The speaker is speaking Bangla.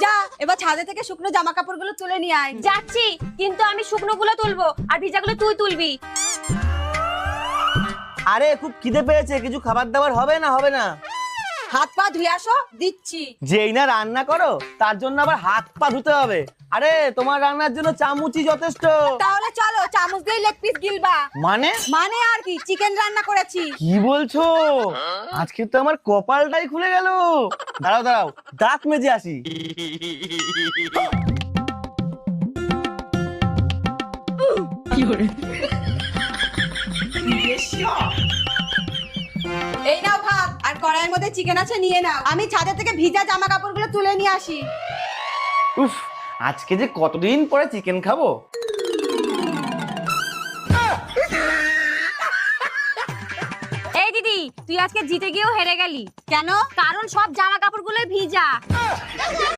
যা এবার ছাদে থেকে শুকনো জামা কাপড়গুলো তুলে নিয়ে আয়। যাচ্ছি, কিন্তু আমি শুকনোগুলো তুলবো আর ভিজাগুলো তুই তুলবি। আরে খুব খিদে পেয়েছে, কিছু খাবার দাবার হবে না? হবে না? হাত পা ধুয়ে আসো, দিচ্ছি। যেই না রান্না করো তার জন্য আবার হাত পা ধুতে হবে? আরে তোমার রান্নার জন্য চামচই যথেষ্ট। তাহলে চলো চামচ দিয়ে লেগ পিস গিলবা। মানে? মানে আর কি, চিকেন রান্না করেছি। কি বলছো? আজকে তো আমার কপালটাই খুলে গেল। দাঁড়াও দাঁড়াও, দাঁত মেজে আসি। এই নাও ভাত, আর কড়াইয়ের মধ্যে চিকেন আছে, নিয়ে নাও। আমি ছাদে থেকে ভিজা জামা কাপড়গুলো তুলে নিয়ে আসি। উফ, আজকে যে কতদিন পরে চিকেন খাবো। এই দিদি, তুই আজকে জিতে গিয়েও হেরে গেলি। কেন? কারণ সব জামা কাপড়গুলো ভিজা।